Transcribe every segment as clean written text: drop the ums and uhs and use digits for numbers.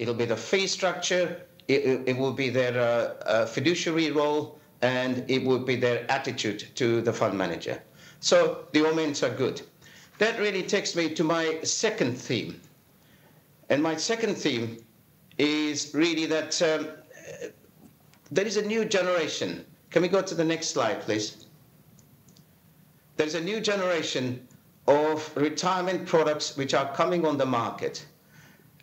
it'll be the fee structure, it will be their fiduciary role, and it would be their attitude to the fund manager. So the omens are good. That really takes me to my second theme. And my second theme is really that there is a new generation. Can we go to the next slide, please? There's a new generation of retirement products which are coming on the market.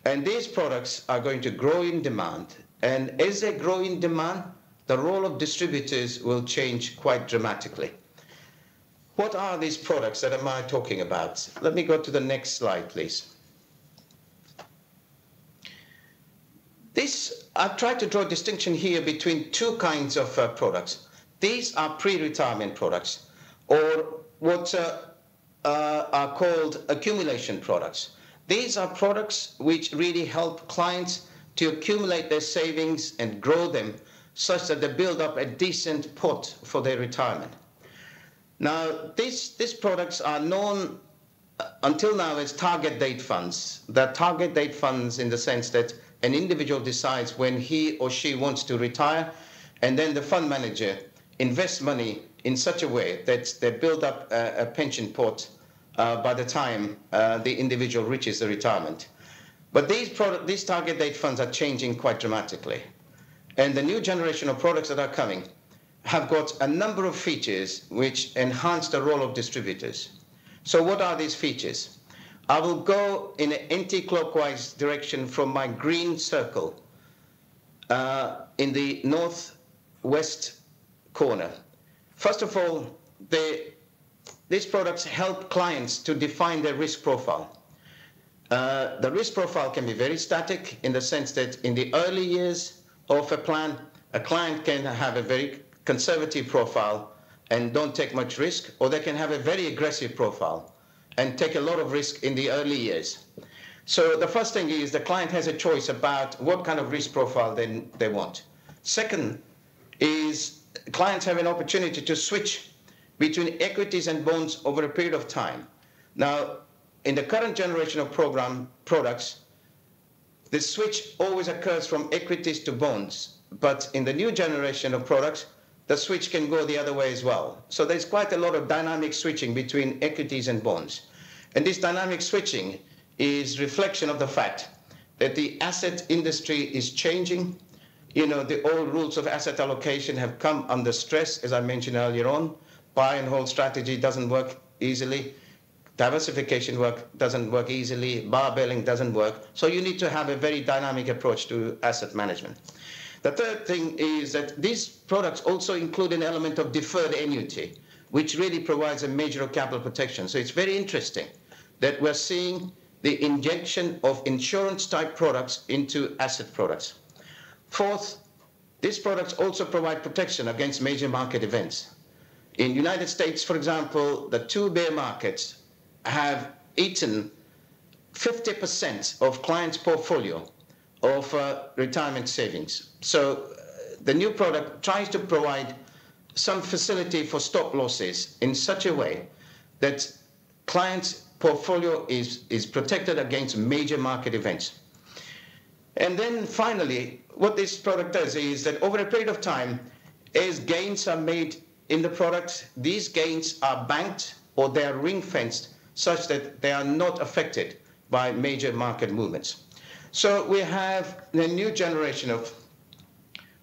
And these products are going to grow in demand. And as they grow in demand, the role of distributors will change quite dramatically. What are these products that am I talking about? Let me go to the next slide, please. I've tried to draw a distinction here between two kinds of products. These are pre-retirement products, or what are called accumulation products. These are products which really help clients to accumulate their savings and grow them such that they build up a decent pot for their retirement. Now, these products are known until now as target date funds. They're target date funds in the sense that an individual decides when he or she wants to retire, and then the fund manager invests money in such a way that they build up a pension pot by the time the individual reaches the retirement. But these target date funds are changing quite dramatically. And the new generation of products that are coming have got a number of features which enhance the role of distributors. So what are these features? I will go in an anti-clockwise direction from my green circle in the northwest corner. First of all, these products help clients to define their risk profile. The risk profile can be very static in the sense that in the early years of a plan, a client can have a very conservative profile and don't take much risk, or they can have a very aggressive profile and take a lot of risk in the early years. So the first thing is the client has a choice about what kind of risk profile they want. Second is clients have an opportunity to switch between equities and bonds over a period of time. Now, in the current generation of products, the switch always occurs from equities to bonds, but in the new generation of products, the switch can go the other way as well. So there's quite a lot of dynamic switching between equities and bonds. And this dynamic switching is reflection of the fact that the asset industry is changing. You know, the old rules of asset allocation have come under stress, as I mentioned earlier on. Buy and hold strategy doesn't work easily. Diversification doesn't work easily. Barbelling doesn't work. So you need to have a very dynamic approach to asset management. The third thing is that these products also include an element of deferred annuity, which really provides a measure of capital protection. So it's very interesting that we're seeing the injection of insurance-type products into asset products. Fourth, these products also provide protection against major market events. In the United States, for example, the two bear markets have eaten 50% of clients' portfolio of retirement savings. So the new product tries to provide some facility for stop losses in such a way that clients' portfolio is protected against major market events. And then finally, what this product does is that over a period of time, as gains are made in the product, these gains are banked or they are ring-fenced such that they are not affected by major market movements. So we have a new generation of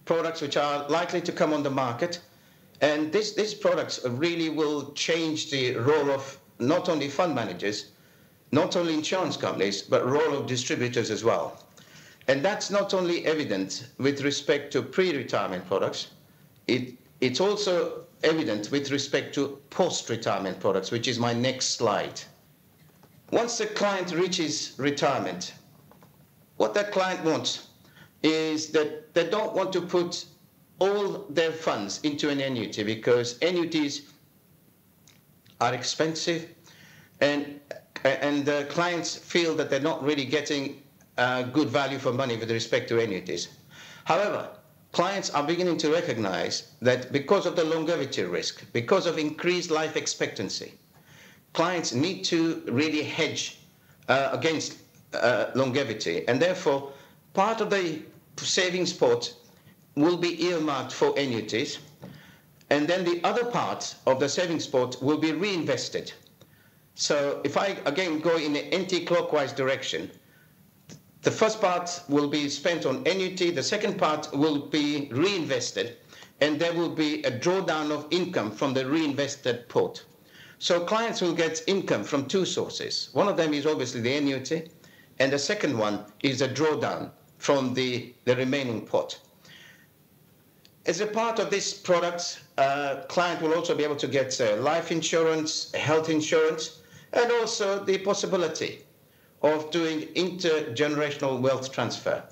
products which are likely to come on the market, and these products really will change the role of not only fund managers, not only insurance companies, but role of distributors as well. And that's not only evident with respect to pre-retirement products, it's also evident with respect to post-retirement products, which is my next slide. Once the client reaches retirement, what that client wants is that they don't want to put all their funds into an annuity, because annuities are expensive, and the clients feel that they're not really getting good value for money with respect to annuities. However, clients are beginning to recognize that because of the longevity risk, because of increased life expectancy, clients need to really hedge against longevity, and therefore part of the savings pot will be earmarked for annuities, and then the other part of the savings pot will be reinvested. So if I again go in an anti-clockwise direction, the first part will be spent on annuity, the second part will be reinvested, and there will be a drawdown of income from the reinvested pot. So clients will get income from two sources. One of them is obviously the annuity, and the second one is a drawdown from the remaining pot. As a part of this product, client will also be able to get life insurance, health insurance, and also the possibility of doing intergenerational wealth transfer.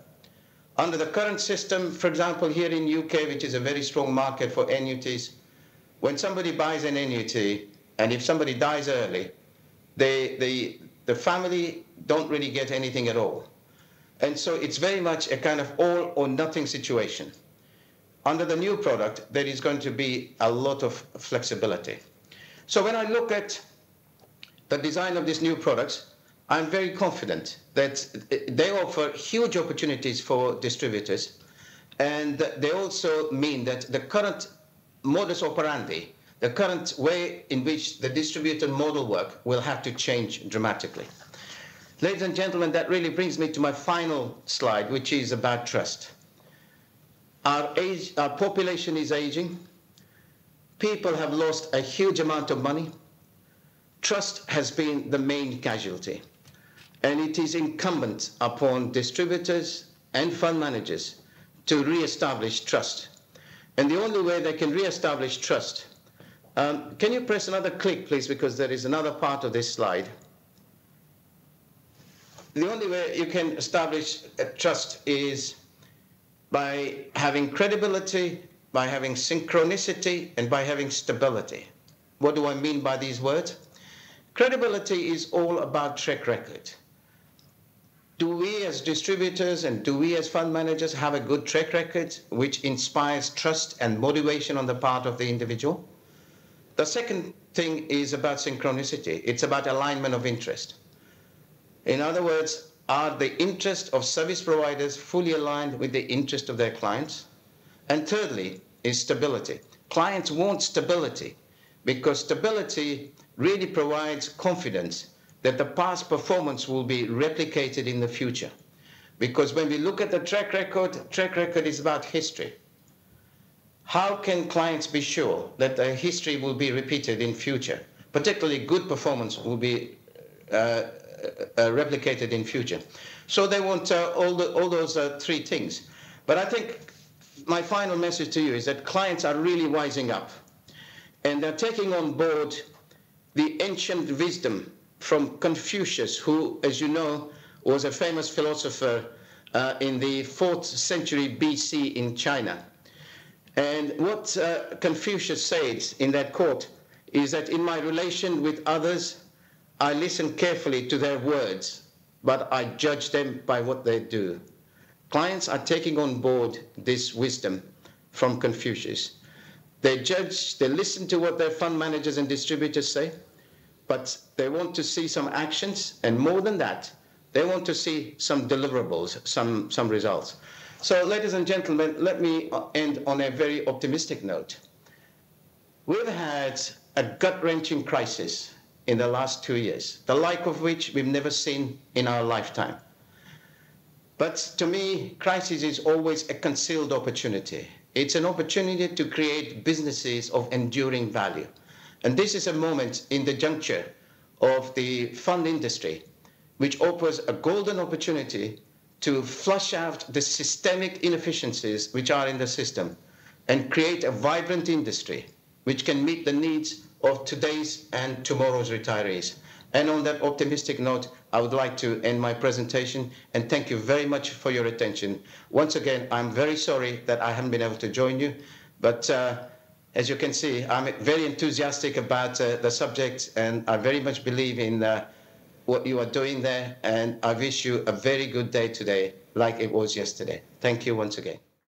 Under the current system, for example, here in UK, which is a very strong market for annuities, when somebody buys an annuity, and if somebody dies early, the family don't really get anything at all. And so it's very much a kind of all or nothing situation. Under the new product, there is going to be a lot of flexibility. So when I look at the design of these new products, I'm very confident that they offer huge opportunities for distributors, and they also mean that the current modus operandi, the current way in which the distributor model work will have to change dramatically. Ladies and gentlemen, that really brings me to my final slide, which is about trust. Our population is aging. People have lost a huge amount of money. Trust has been the main casualty. And it is incumbent upon distributors and fund managers to re-establish trust. And the only way they can re-establish trust, can you press another click, please, because there is another part of this slide. The only way you can establish trust is by having credibility, by having synchronicity, and by having stability. What do I mean by these words? Credibility is all about track record. Do we as distributors and do we as fund managers have a good track record which inspires trust and motivation on the part of the individual? The second thing is about synchronicity. It's about alignment of interest. In other words, are the interests of service providers fully aligned with the interest of their clients? And thirdly is stability. Clients want stability because stability really provides confidence that the past performance will be replicated in the future. Because when we look at the track record is about history. How can clients be sure that the history will be repeated in future? Particularly good performance will be replicated in future. So they want all those three things. But I think my final message to you is that clients are really wising up. And they're taking on board the ancient wisdom from Confucius, who, as you know, was a famous philosopher in the 4th century BC in China. And what Confucius said in that quote is that in my relation with others, I listen carefully to their words, but I judge them by what they do. Clients are taking on board this wisdom from Confucius. They judge, they listen to what their fund managers and distributors say, but they want to see some actions, and more than that, they want to see some deliverables, some results. So, ladies and gentlemen, let me end on a very optimistic note. We've had a gut-wrenching crisis in the last 2 years, the like of which we've never seen in our lifetime. But to me, crisis is always a concealed opportunity. It's an opportunity to create businesses of enduring value. And this is a moment in the juncture of the fund industry which offers a golden opportunity to flush out the systemic inefficiencies which are in the system and create a vibrant industry which can meet the needs of today's and tomorrow's retirees. And on that optimistic note, I would like to end my presentation and thank you very much for your attention. Once again, I'm very sorry that I haven't been able to join you, but as you can see, I'm very enthusiastic about the subject, and I very much believe in what you are doing there, and I wish you a very good day today, like it was yesterday. Thank you once again.